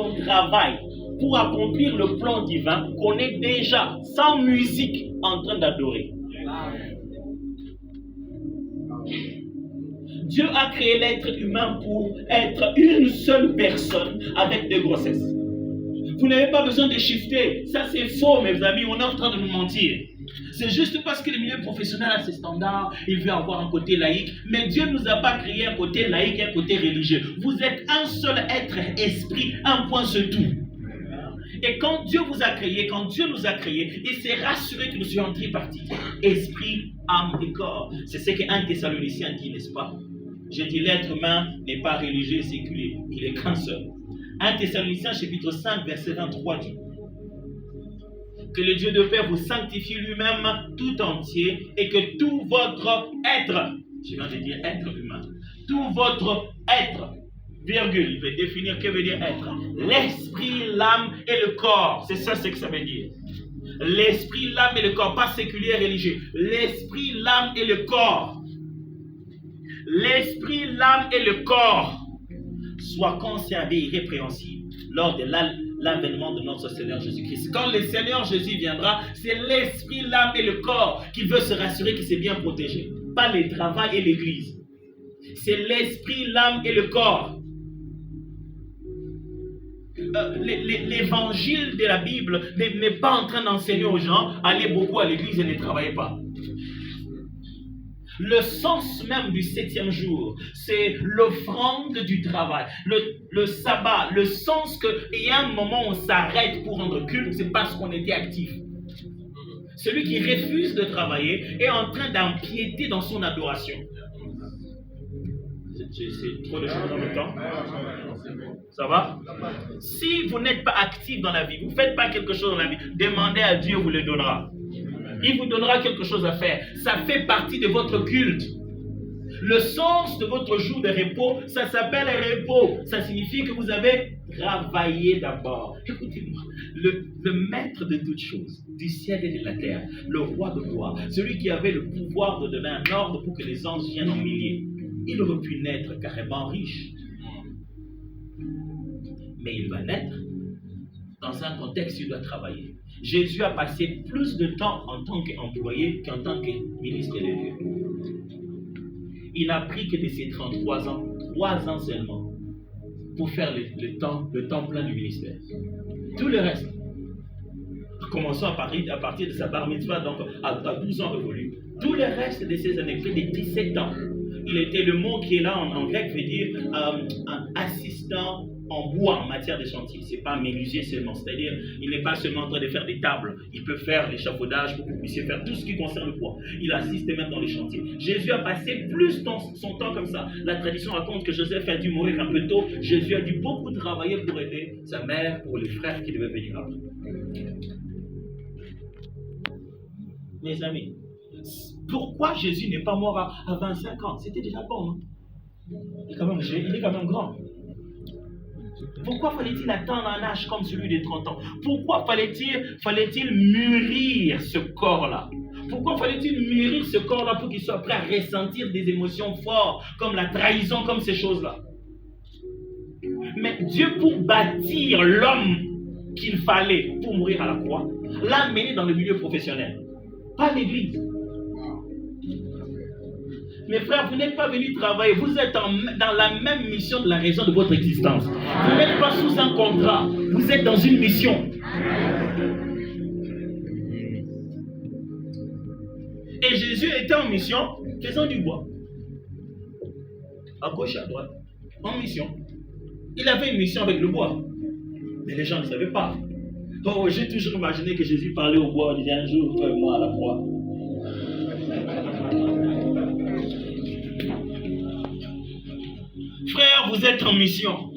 l'on travaille pour accomplir le plan divin qu'on est déjà, sans musique, en train d'adorer. Dieu a créé l'être humain pour être une seule personne avec des grossesses. Vous n'avez pas besoin de shifter. Ça, c'est faux, mes amis. On est en train de nous mentir. C'est juste parce que le milieu professionnel a ses standards, il veut avoir un côté laïque. Mais Dieu ne nous a pas créé un côté laïque et un côté religieux. Vous êtes un seul être, esprit, un point c'est tout. Et quand Dieu vous a créé, quand Dieu nous a créés, il s'est rassuré que nous soyons tripartites. Esprit, âme et corps. C'est ce qu'un Thessaloniciens dit, n'est-ce pas? Je dis l'être humain n'est pas religieux et séculier. Il est qu'un seul. 1 Thessaloniciens chapitre 5 verset 23 dit que le Dieu de paix vous sanctifie lui-même tout entier et que tout votre être, je viens de dire être humain, tout votre être, virgule, il veut définir que veut dire être, l'esprit, l'âme et le corps, c'est ça ce que ça veut dire. L'esprit, l'âme et le corps, pas séculier et religieux, l'esprit, l'âme et le corps. L'esprit, l'âme et le corps soient conservés irrépréhensibles lors de l'avènement de notre Seigneur Jésus-Christ. Quand le Seigneur Jésus viendra, c'est l'esprit, l'âme et le corps qui veut se rassurer que c'est bien protégé. Pas le travail et l'église. C'est l'esprit, l'âme et le corps. L'évangile de la Bible n'est pas en train d'enseigner aux gens, allez beaucoup à l'église et ne travaillez pas. Le sens même du 7e jour, c'est l'offrande du travail, le sabbat, le sens qu'il y a un moment où on s'arrête pour rendre culte, c'est parce qu'on était actif. Celui qui refuse de travailler est en train d'empiéter dans son adoration. C'est trop de choses en même temps. Ça va? Si vous n'êtes pas actif dans la vie, vous ne faites pas quelque chose dans la vie, demandez à Dieu, vous le donnera. Il vous donnera quelque chose à faire. Ça fait partie de votre culte. Le sens de votre jour de repos, ça s'appelle repos. Ça signifie que vous avez travaillé d'abord. Écoutez-moi, le maître de toutes choses, du ciel et de la terre, le roi de gloire, celui qui avait le pouvoir de donner un ordre pour que les anges viennent en milliers, il aurait pu naître carrément riche. Mais il va naître dans un contexte où il doit travailler. Jésus a passé plus de temps en tant qu'employé qu'en tant que ministre de Dieu. Il n'a pris que de ses 33 ans, 3 ans seulement, pour faire le temps plein du ministère. Tout le reste, commençons à partir de sa bar mitzvah, donc à 12 ans révolus. Tout le reste de ces années, près de 17 ans, il était, le mot qui est là en grec veut dire un assistant en bois en matière de chantier. Ce n'est pas menuisier seulement, c'est-à-dire il n'est pas seulement en train de faire des tables, il peut faire l'échafaudage pour que vous puissiez faire tout ce qui concerne le bois. Il assiste même dans les chantiers. Jésus a passé plus son temps comme ça. La tradition raconte que Joseph a dû mourir un peu tôt. Jésus a dû beaucoup travailler pour aider sa mère, pour les frères qui devaient venir après. Mes amis, pourquoi Jésus n'est pas mort à 25 ans? C'était déjà bon. Hein? Il est quand même grand. Pourquoi fallait-il attendre un âge comme celui de 30 ans? Pourquoi fallait-il mûrir ce corps-là? Pourquoi fallait-il mûrir ce corps-là pour qu'il soit prêt à ressentir des émotions fortes, comme la trahison, comme ces choses-là? Mais Dieu, pour bâtir l'homme qu'il fallait pour mourir à la croix, l'a amené dans le milieu professionnel, pas l'église. Mes frères, vous n'êtes pas venus travailler, vous êtes dans la même mission de la raison de votre existence. Vous n'êtes pas sous un contrat, vous êtes dans une mission. Et Jésus était en mission, faisant du bois. À gauche et à droite, en mission. Il avait une mission avec le bois. Mais les gens ne savaient pas. Oh, j'ai toujours imaginé que Jésus parlait au bois, il disait un jour, toi et moi à la croix. Frère, vous êtes en mission.